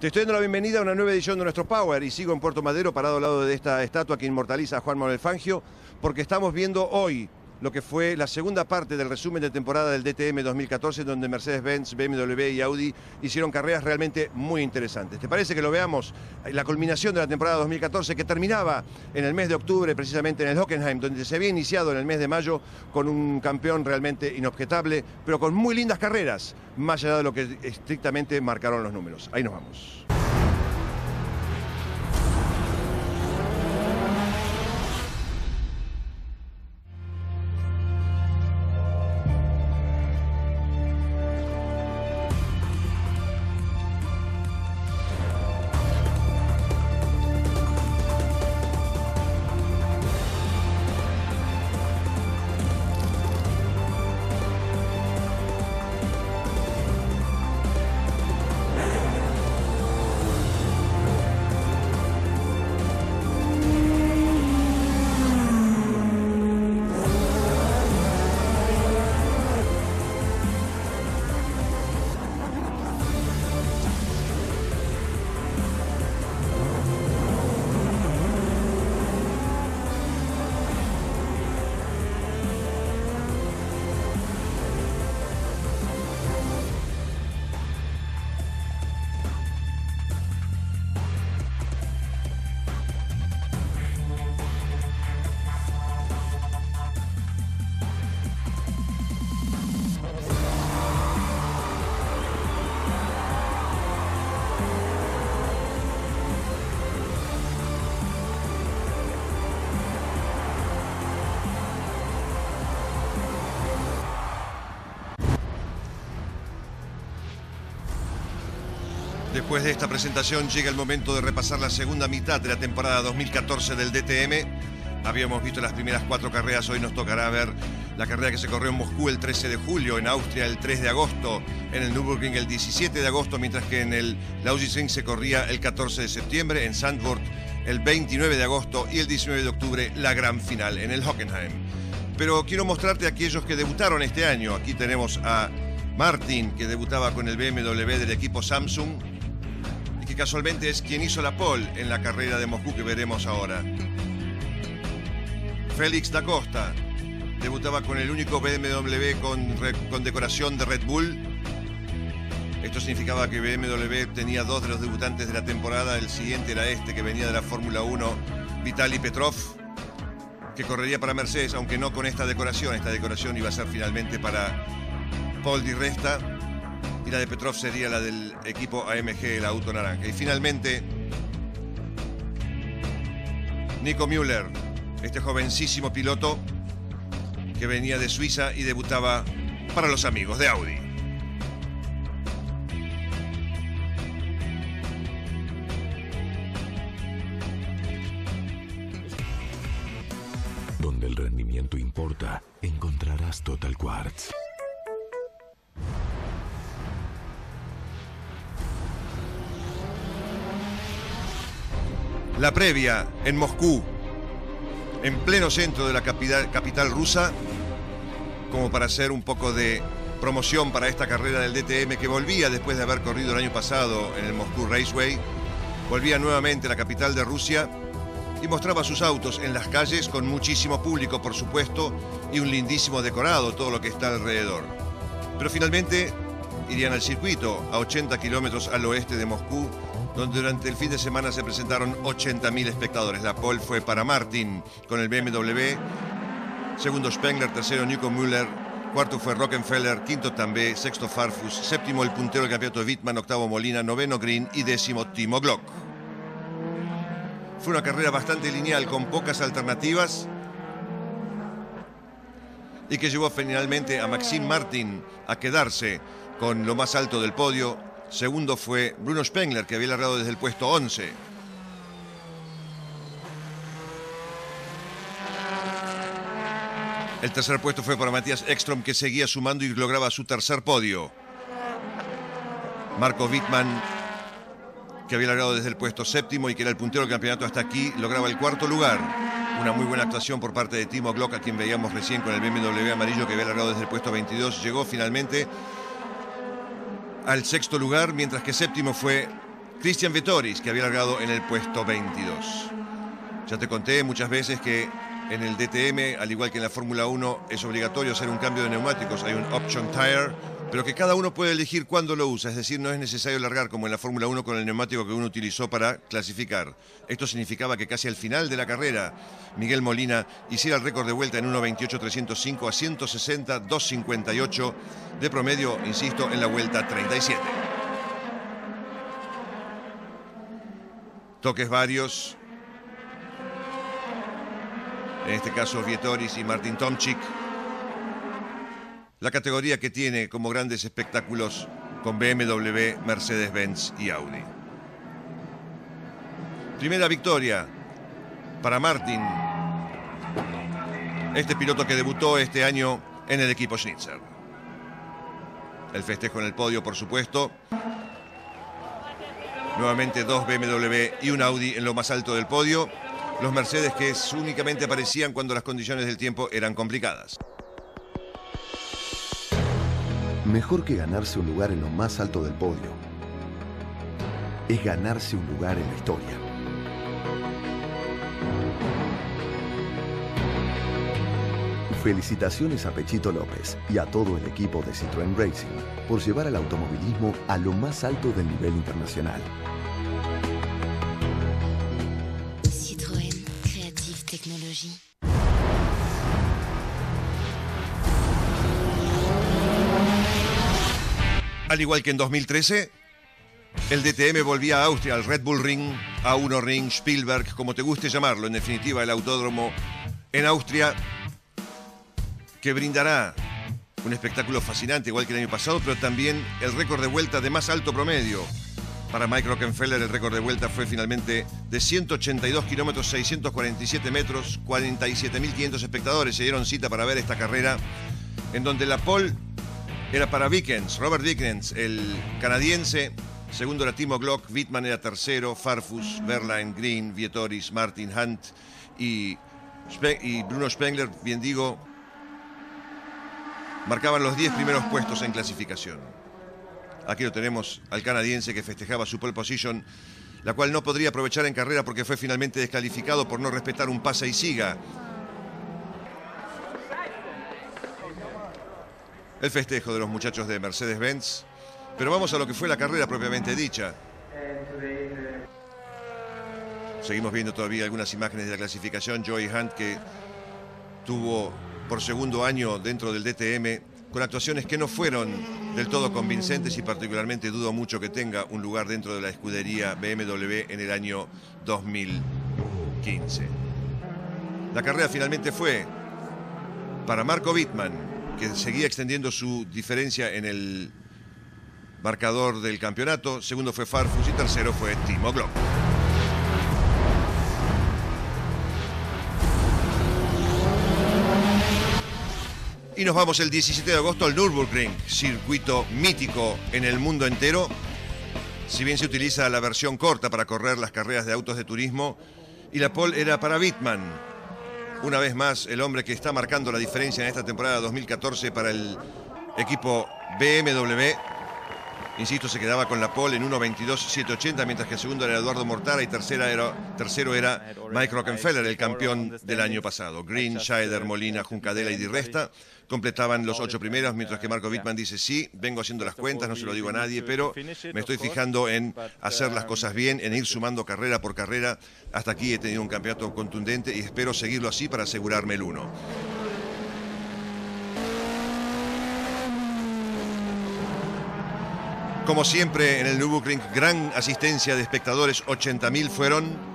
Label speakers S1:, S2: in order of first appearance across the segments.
S1: Te estoy dando la bienvenida a una nueva edición de nuestro Power y sigo en Puerto Madero parado al lado de esta estatua que inmortaliza a Juan Manuel Fangio, porque estamos viendo hoy lo que fue la segunda parte del resumen de temporada del DTM 2014, donde Mercedes-Benz, BMW y Audi hicieron carreras realmente muy interesantes. ¿Te parece que lo veamos? La culminación de la temporada 2014 que terminaba en el mes de octubre, precisamente en el Hockenheim, donde se había iniciado en el mes de mayo con un campeón realmente inobjetable, pero con muy lindas carreras, más allá de lo que estrictamente marcaron los números. Ahí nos vamos. Después de esta presentación llega el momento de repasar la segunda mitad de la temporada 2014 del DTM. Habíamos visto las primeras 4 carreras, hoy nos tocará ver la carrera que se corrió en Moscú el 13 de julio, en Austria el 3 de agosto, en el Nürburgring el 17 de agosto, mientras que en el Lausitzring se corría el 14 de septiembre, en Zandvoort el 29 de agosto y el 19 de octubre la gran final en el Hockenheim. Pero quiero mostrarte a aquellos que debutaron este año. Aquí tenemos a Martin, que debutaba con el BMW del equipo Samsung, y que casualmente es quien hizo la pole en la carrera de Moscú que veremos ahora. Félix da Costa debutaba con el único BMW con decoración de Red Bull. Esto significaba que BMW tenía 2 de los debutantes de la temporada. El siguiente era este, que venía de la Fórmula 1, Vitaly Petrov, que correría para Mercedes, aunque no con esta decoración. Esta decoración iba a ser finalmente para Paul Di Resta, y la de Petrov sería la del equipo AMG, el auto naranja. Y finalmente, Nico Müller, este jovencísimo piloto que venía de Suiza y debutaba para los amigos de Audi.
S2: Donde el rendimiento importa, encontrarás Total Quartz.
S1: La previa en Moscú, en pleno centro de la capital rusa, como para hacer un poco de promoción para esta carrera del DTM que volvía después de haber corrido el año pasado en el Moscú Raceway. Volvía nuevamente a la capital de Rusia y mostraba sus autos en las calles con muchísimo público, por supuesto, y un lindísimo decorado, todo lo que está alrededor. Pero finalmente irían al circuito a 80 kilómetros al oeste de Moscú, donde durante el fin de semana se presentaron 80.000 espectadores. La pole fue para Martin con el BMW, segundo Spengler, tercero Nico Müller, cuarto fue Rockenfeller, quinto Tambay, sexto Farfus, séptimo el puntero del campeonato de Wittmann, octavo Molina, noveno Green y décimo Timo Glock. Fue una carrera bastante lineal con pocas alternativas y que llevó finalmente a Maxime Martin a quedarse con lo más alto del podio. Segundo fue Bruno Spengler, que había largado desde el puesto 11. El tercer puesto fue para Matías Ekström, que seguía sumando y lograba su tercer podio. Marco Wittmann, que había largado desde el puesto séptimo y que era el puntero del campeonato hasta aquí, lograba el cuarto lugar. Una muy buena actuación por parte de Timo Glock, a quien veíamos recién con el BMW amarillo, que había largado desde el puesto 22. Llegó finalmente al sexto lugar, mientras que séptimo fue Christian Vettoris, que había largado en el puesto 22. Ya te conté muchas veces que en el DTM, al igual que en la Fórmula 1, es obligatorio hacer un cambio de neumáticos. Hay un option tire, pero que cada uno puede elegir cuándo lo usa. Es decir, no es necesario largar como en la Fórmula 1 con el neumático que uno utilizó para clasificar. Esto significaba que casi al final de la carrera, Miguel Molina hiciera el récord de vuelta en 1.28.305 a 160.258 de promedio, insisto, en la vuelta 37. Toques varios. En este caso, Vettoris y Martin Tomczyk. La categoría que tiene como grandes espectáculos con BMW, Mercedes-Benz y Audi. Primera victoria para Martin, este piloto que debutó este año en el equipo Schnitzer. El festejo en el podio, por supuesto. Nuevamente 2 BMW y un Audi en lo más alto del podio. Los Mercedes que únicamente aparecían cuando las condiciones del tiempo eran complicadas.
S3: Mejor que ganarse un lugar en lo más alto del podio es ganarse un lugar en la historia. Felicitaciones a Pechito López y a todo el equipo de Citroën Racing por llevar al automovilismo a lo más alto del nivel internacional.
S4: Citroën Creative Technology.
S1: Al igual que en 2013, el DTM volvía a Austria, al Red Bull Ring, A1 Ring, Spielberg, como te guste llamarlo. En definitiva, el autódromo en Austria, que brindará un espectáculo fascinante, igual que el año pasado, pero también el récord de vuelta de más alto promedio. Para Mike Rockenfeller, el récord de vuelta fue finalmente de 182 kilómetros, 647 metros, 47.500 espectadores se dieron cita para ver esta carrera, en donde la pole era para Vickens, Robert Vickens, el canadiense. Segundo era Timo Glock, Wittmann era tercero, Farfus, Wehrlein, Green, Vettoris, Martin, Hunt y Bruno Spengler, bien digo, marcaban los 10 primeros puestos en clasificación. Aquí lo tenemos al canadiense que festejaba su pole position, la cual no podría aprovechar en carrera porque fue finalmente descalificado por no respetar un pasa y siga. El festejo de los muchachos de Mercedes-Benz. Pero vamos a lo que fue la carrera propiamente dicha. Seguimos viendo todavía algunas imágenes de la clasificación. Joey Hunt, que tuvo por segundo año dentro del DTM, con actuaciones que no fueron del todo convincentes, y particularmente dudo mucho que tenga un lugar dentro de la escudería BMW en el año 2015. La carrera finalmente fue para Marco Wittmann, que seguía extendiendo su diferencia en el marcador del campeonato. Segundo fue Farfus y tercero fue Timo Glock. Y nos vamos el 17 de agosto al Nürburgring, circuito mítico en el mundo entero. Si bien se utiliza la versión corta para correr las carreras de autos de turismo, y la pole era para Wittmann. Una vez más, el hombre que está marcando la diferencia en esta temporada 2014 para el equipo BMW. Insisto, se quedaba con la pole en 1.22.780, mientras que el segundo era Eduardo Mortara y tercero era Mike Rockenfeller, el campeón del año pasado. Green, Scheider, Molina, Juncadella y Di Resta completaban los 8 primeros, mientras que Marco Wittmann dice: sí, vengo haciendo las cuentas, no se lo digo a nadie, pero me estoy fijando en hacer las cosas bien, en ir sumando carrera por carrera. Hasta aquí he tenido un campeonato contundente y espero seguirlo así para asegurarme el 1. Como siempre en el Nürburgring, gran asistencia de espectadores, 80.000 fueron.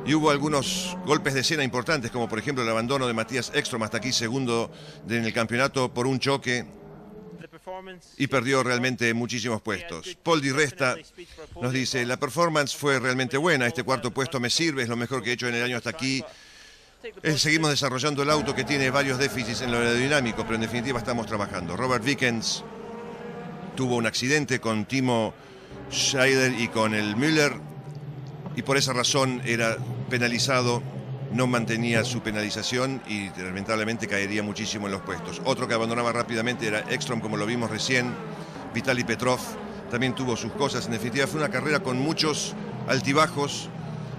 S1: Y hubo algunos golpes de escena importantes, como por ejemplo el abandono de Matías Ekstrom, hasta aquí segundo en el campeonato, por un choque, y perdió realmente muchísimos puestos. Paul Di Resta nos dice: la performance fue realmente buena, este cuarto puesto me sirve, es lo mejor que he hecho en el año hasta aquí. Seguimos desarrollando el auto, que tiene varios déficits en lo aerodinámico, pero en definitiva estamos trabajando. Robert Vickens tuvo un accidente con Timo Scheider y con el Müller, y por esa razón era penalizado, no mantenía su penalización y lamentablemente caería muchísimo en los puestos. Otro que abandonaba rápidamente era Ekstrom, como lo vimos recién. Vitaly Petrov también tuvo sus cosas. En definitiva, fue una carrera con muchos altibajos.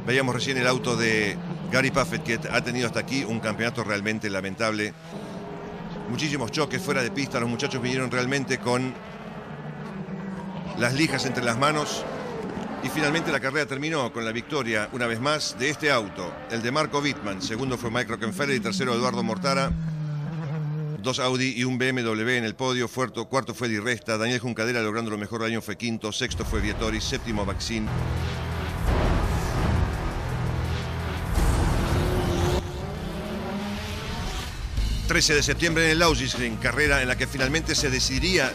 S1: Veíamos recién el auto de Gary Puffett, que ha tenido hasta aquí un campeonato realmente lamentable. Muchísimos choques fuera de pista. Los muchachos vinieron realmente con las lijas entre las manos. Y finalmente la carrera terminó con la victoria, una vez más, de este auto, el de Marco Wittmann. Segundo fue Mike Rockenfeller y tercero Eduardo Mortara. 2 Audi y un BMW en el podio. Cuarto fue Di Resta. Daniel Juncadella, logrando lo mejor del año, fue quinto. Sexto fue Vietoris. Séptimo Baxin. ...13 de septiembre en el Lausitzring, carrera en la que finalmente se decidiría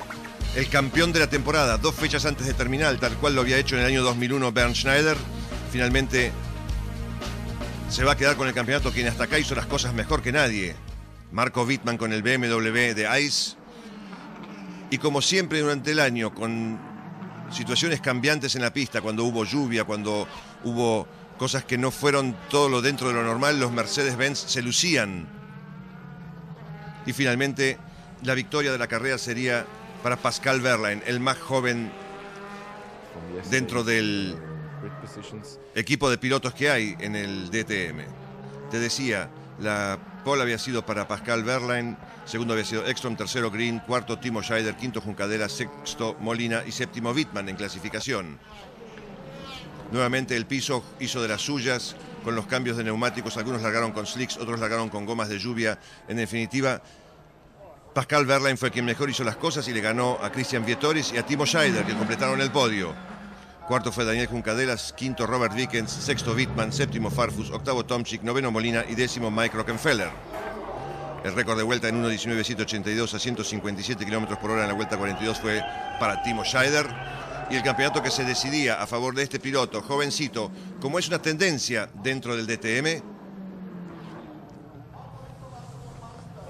S1: el campeón de la temporada, 2 fechas antes de terminar, tal cual lo había hecho en el año 2001 Bernd Schneider. Finalmente se va a quedar con el campeonato quien hasta acá hizo las cosas mejor que nadie, Marco Wittmann, con el BMW de Ice. Y como siempre durante el año, con situaciones cambiantes en la pista, cuando hubo lluvia, cuando hubo cosas que no fueron todo lo dentro de lo normal, los Mercedes-Benz se lucían. Y finalmente la victoria de la carrera sería para Pascal Wehrlein, el más joven dentro del equipo de pilotos que hay en el DTM. Te decía, la pole había sido para Pascal Wehrlein, segundo había sido Ekstrom, tercero Green, cuarto Timo Scheider, quinto Juncadella, sexto Molina y séptimo Wittmann en clasificación. Nuevamente el piso hizo de las suyas con los cambios de neumáticos. Algunos largaron con slicks, otros largaron con gomas de lluvia. En definitiva, Pascal Wehrlein fue quien mejor hizo las cosas y le ganó a Christian Vietoris y a Timo Scheider, que completaron el podio. Cuarto fue Daniel Juncadella, quinto Robert Wickens, sexto Wittmann, séptimo Farfus, octavo Tomczyk, noveno Molina y décimo Mike Rockenfeller. El récord de vuelta en 1:19.782 a 157 km por hora en la vuelta 42 fue para Timo Scheider. Y el campeonato que se decidía a favor de este piloto jovencito, como es una tendencia dentro del DTM.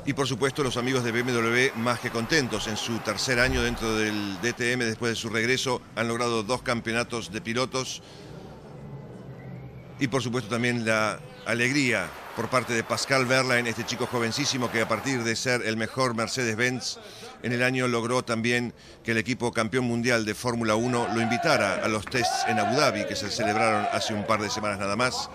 S1: Y por supuesto los amigos de BMW más que contentos. En su tercer año dentro del DTM, después de su regreso, han logrado 2 campeonatos de pilotos. Y por supuesto también la alegría por parte de Pascal Wehrlein, este chico jovencísimo que a partir de ser el mejor Mercedes-Benz en el año logró también que el equipo campeón mundial de Fórmula 1 lo invitara a los tests en Abu Dhabi, que se celebraron hace un par de semanas nada más.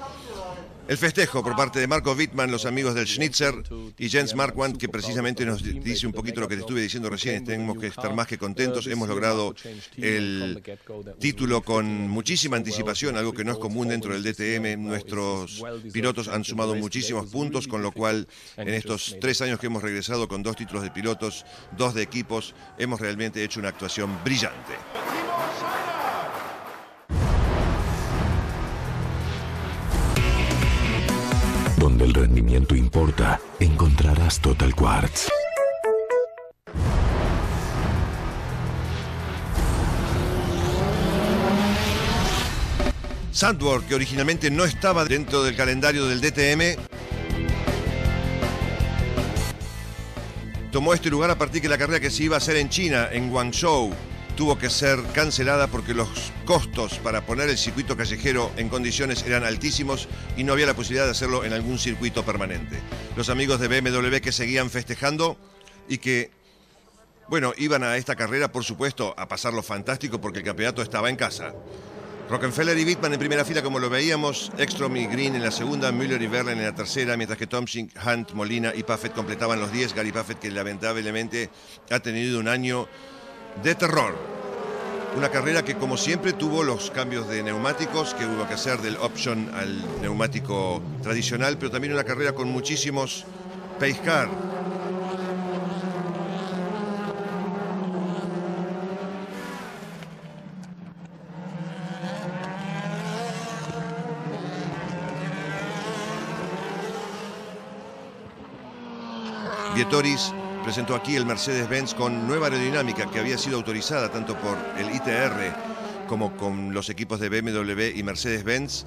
S1: El festejo por parte de Marco Wittmann, los amigos del Schnitzer y Jens Marquardt, que precisamente nos dice un poquito lo que te estuve diciendo recién. Tenemos que estar más que contentos. Hemos logrado el título con muchísima anticipación, algo que no es común dentro del DTM. Nuestros pilotos han sumado muchísimos puntos, con lo cual en estos 3 años que hemos regresado con 2 títulos de pilotos, 2 de equipos, hemos realmente hecho una actuación brillante.
S2: Donde el rendimiento importa, encontrarás Total Quartz.
S1: Zandvoort, que originalmente no estaba dentro del calendario del DTM, tomó este lugar a partir de la carrera que se iba a hacer en China, en Guangzhou. Tuvo que ser cancelada porque los costos para poner el circuito callejero en condiciones eran altísimos y no había la posibilidad de hacerlo en algún circuito permanente. Los amigos de BMW que seguían festejando y que, bueno, iban a esta carrera, por supuesto, a pasarlo fantástico porque el campeonato estaba en casa. Rockenfeller y Wittmann en primera fila, como lo veíamos, Ekstrom y Green en la segunda, Müller y Wehrlein en la tercera, mientras que Tomczyk, Hunt, Molina y Puffett completaban los 10. Gary Puffett, que lamentablemente ha tenido un año de terror. Una carrera que, como siempre, tuvo los cambios de neumáticos que hubo que hacer del option al neumático tradicional, pero también una carrera con muchísimos pace car. Vietoris presentó aquí el Mercedes-Benz con nueva aerodinámica que había sido autorizada tanto por el ITR como con los equipos de BMW y Mercedes-Benz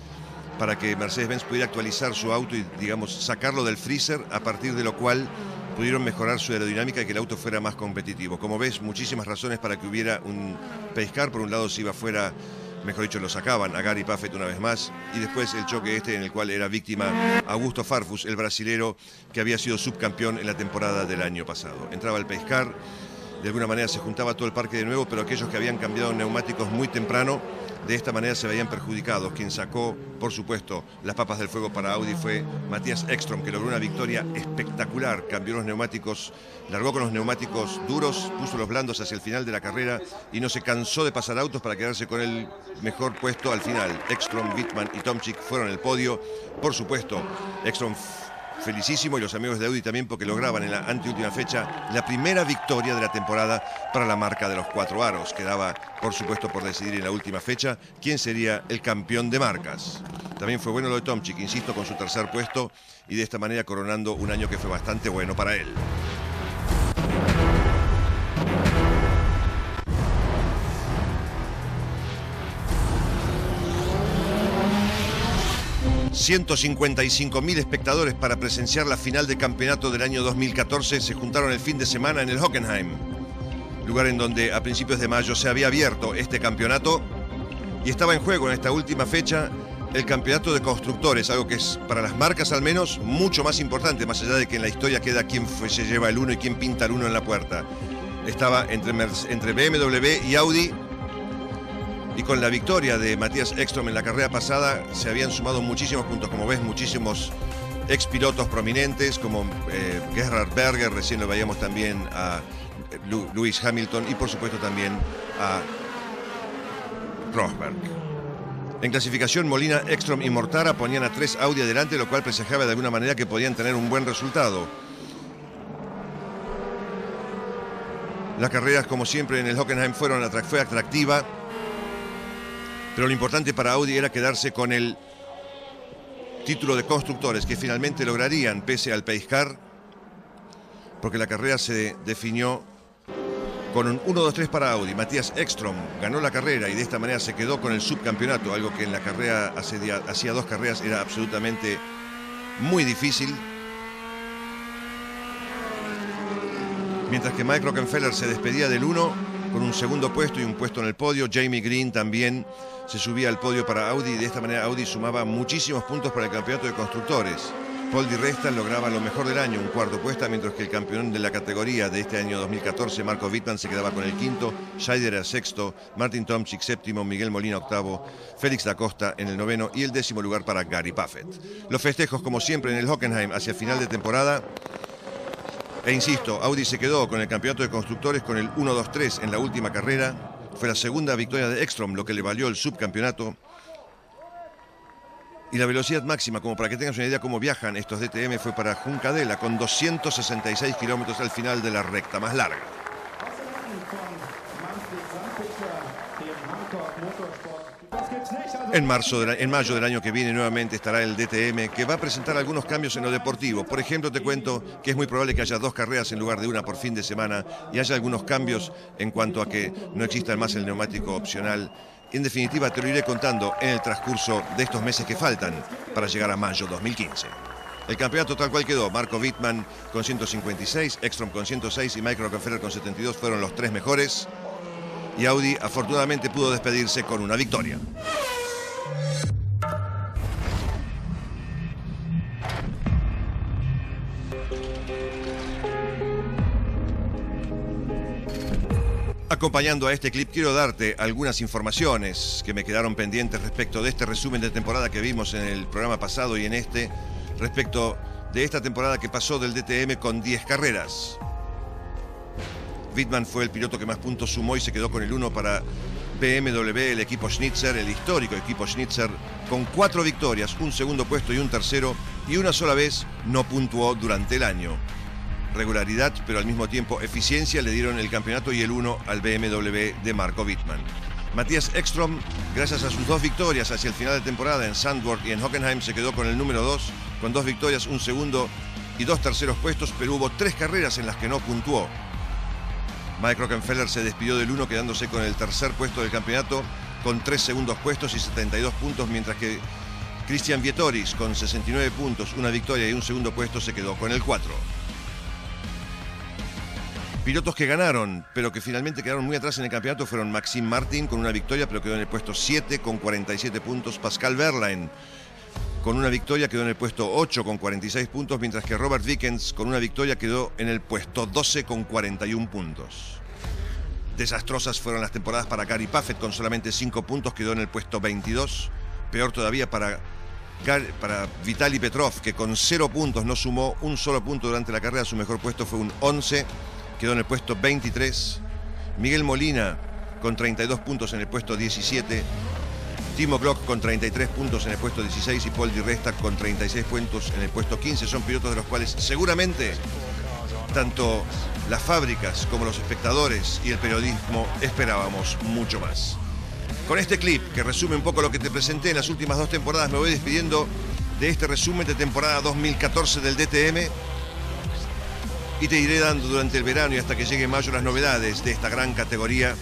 S1: para que Mercedes-Benz pudiera actualizar su auto y, digamos, sacarlo del freezer, a partir de lo cual pudieron mejorar su aerodinámica y que el auto fuera más competitivo. Como ves, muchísimas razones para que hubiera un pace car. Por un lado, si iba fuera, mejor dicho, lo sacaban a Gary Puffett una vez más, y después el choque en el cual era víctima Augusto Farfus, el brasilero que había sido subcampeón en la temporada del año pasado. Entraba el pace car De alguna manera se juntaba todo el parque de nuevo, pero aquellos que habían cambiado neumáticos muy temprano, de esta manera se veían perjudicados. Quien sacó, por supuesto, las papas del fuego para Audi fue Mattias Ekström, que logró una victoria espectacular. Cambió los neumáticos, largó con los neumáticos duros, puso los blandos hacia el final de la carrera y no se cansó de pasar autos para quedarse con el mejor puesto al final. Ekström, Wittmann y Tomczyk fueron el podio. Por supuesto, Ekström felicísimo, y los amigos de Audi también, porque lograban en la anteúltima fecha la primera victoria de la temporada para la marca de los 4 aros. Quedaba, por supuesto, por decidir en la última fecha quién sería el campeón de marcas. También fue bueno lo de Tomczyk, insisto, con su tercer puesto, y de esta manera coronando un año que fue bastante bueno para él. $155.000 espectadores para presenciar la final del campeonato del año 2014 se juntaron el fin de semana en el Hockenheim, lugar en donde a principios de mayo se había abierto este campeonato y estaba en juego en esta última fecha el campeonato de constructores, algo que es para las marcas al menos mucho más importante, más allá de que en la historia queda quién se lleva el 1 y quién pinta el 1 en la puerta. Estaba entre BMW y Audi. Y con la victoria de Mattias Ekström en la carrera pasada se habían sumado muchísimos puntos. Como ves, muchísimos expilotos prominentes como Gerhard Berger, recién lo veíamos también a Lewis Hamilton y por supuesto también a Rosberg. En clasificación, Molina, Ekström y Mortara ponían a 3 Audi adelante, lo cual presagiaba de alguna manera que podían tener un buen resultado. Las carreras, como siempre en el Hockenheim, fue atractiva. Pero lo importante para Audi era quedarse con el título de constructores, que finalmente lograrían pese al Pace Car, porque la carrera se definió con un 1-2-3 para Audi. Mattias Ekström ganó la carrera y de esta manera se quedó con el subcampeonato, algo que en la carrera hacía 2 carreras era absolutamente muy difícil. Mientras que Mike Rockenfeller se despedía del 1 con un segundo puesto y un puesto en el podio. Jamie Green también se subía al podio para Audi y de esta manera Audi sumaba muchísimos puntos para el campeonato de constructores. Paul Di Resta lograba lo mejor del año, un 4º puesto, mientras que el campeón de la categoría de este año 2014, Marco Wittmann, se quedaba con el 5º, Scheider era 6º, Martin Tomczyk 7º, Miguel Molina 8º, Félix da Costa en el 9º y el 10º lugar para Gary Paffett. Los festejos, como siempre, en el Hockenheim hacia final de temporada. E insisto, Audi se quedó con el campeonato de constructores con el 1-2-3 en la última carrera. Fue la segunda victoria de Ekström, lo que le valió el subcampeonato. Y la velocidad máxima, como para que tengas una idea cómo viajan estos DTM, fue para Juncadella con 266 kilómetros al final de la recta más larga. En mayo del año que viene nuevamente estará el DTM, que va a presentar algunos cambios en lo deportivo. Por ejemplo, te cuento que es muy probable que haya 2 carreras en lugar de una por fin de semana y haya algunos cambios en cuanto a que no exista más el neumático opcional. En definitiva, te lo iré contando en el transcurso de estos meses que faltan para llegar a mayo 2015. El campeonato tal cual quedó: Marco Wittmann con 156, Ekström con 106 y Mike Rockenfeller con 72 fueron los 3 mejores. Y Audi afortunadamente pudo despedirse con una victoria. Acompañando a este clip quiero darte algunas informaciones que me quedaron pendientes respecto de este resumen de temporada que vimos en el programa pasado y en este, respecto de esta temporada que pasó del DTM con 10 carreras. Wittmann fue el piloto que más puntos sumó y se quedó con el 1 para BMW, el equipo Schnitzer, el histórico equipo Schnitzer, con 4 victorias, un segundo puesto y un tercero, y una sola vez no puntuó durante el año. Regularidad, pero al mismo tiempo eficiencia, le dieron el campeonato y el 1 al BMW de Marco Wittmann. Mattias Ekström, gracias a sus 2 victorias hacia el final de temporada en Zandvoort y en Hockenheim, se quedó con el número 2, con 2 victorias, un segundo y 2 terceros puestos, pero hubo 3 carreras en las que no puntuó. Mike Rockenfeller se despidió del 1 quedándose con el tercer puesto del campeonato con 3 segundos puestos y 72 puntos, mientras que Christian Vietoris con 69 puntos, una victoria y un segundo puesto se quedó con el 4. Pilotos que ganaron, pero que finalmente quedaron muy atrás en el campeonato fueron Maxime Martin con una victoria, pero quedó en el puesto 7 con 47 puntos. Pascal Wehrlein con una victoria quedó en el puesto 8 con 46 puntos, mientras que Robert Wickens con una victoria quedó en el puesto 12 con 41 puntos. Desastrosas fueron las temporadas para Gary Paffett, con solamente 5 puntos quedó en el puesto 22. Peor todavía para Vitaly Petrov, que con 0 puntos no sumó un solo punto durante la carrera. Su mejor puesto fue un 11, quedó en el puesto 23. Miguel Molina con 32 puntos en el puesto 17. Timo Glock con 33 puntos en el puesto 16 y Paul Di Resta con 36 puntos en el puesto 15. Son pilotos de los cuales seguramente tanto las fábricas como los espectadores y el periodismo esperábamos mucho más. Con este clip, que resume un poco lo que te presenté en las últimas 2 temporadas, me voy despidiendo de este resumen de temporada 2014 del DTM y te iré dando durante el verano y hasta que llegue mayo las novedades de esta gran categoría,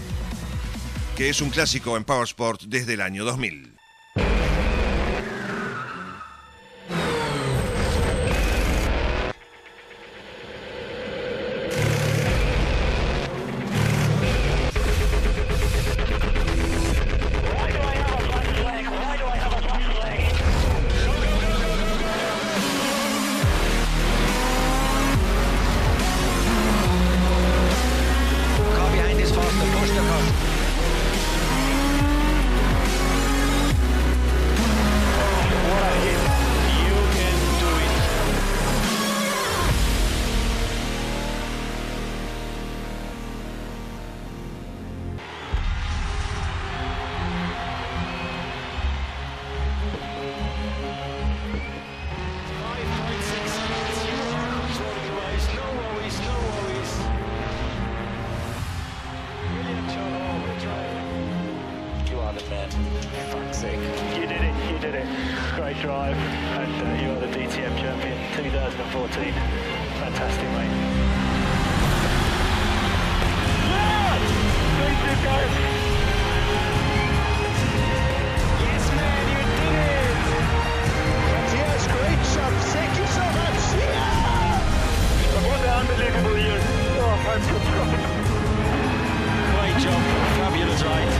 S1: que es un clásico en Powersport desde el año 2000.
S5: Great drive, and you are the DTM champion 2014. Fantastic, mate. Yeah! Thank you, guys. Yes, man, you did it! Yes, great job. Thank you so much. Yeah! What an unbelievable year. Oh, I'm so proud. Great job. Fabulous ride.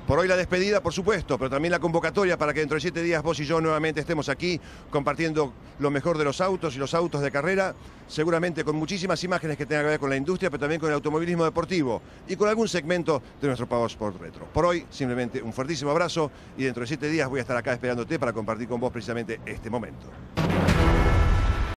S1: Por hoy la despedida, por supuesto, pero también la convocatoria para que dentro de 7 días vos y yo nuevamente estemos aquí compartiendo lo mejor de los autos y los autos de carrera, seguramente con muchísimas imágenes que tengan que ver con la industria, pero también con el automovilismo deportivo y con algún segmento de nuestro Powersport Retro. Por hoy, simplemente un fuertísimo abrazo y dentro de 7 días voy a estar acá esperándote para compartir con vos precisamente este momento.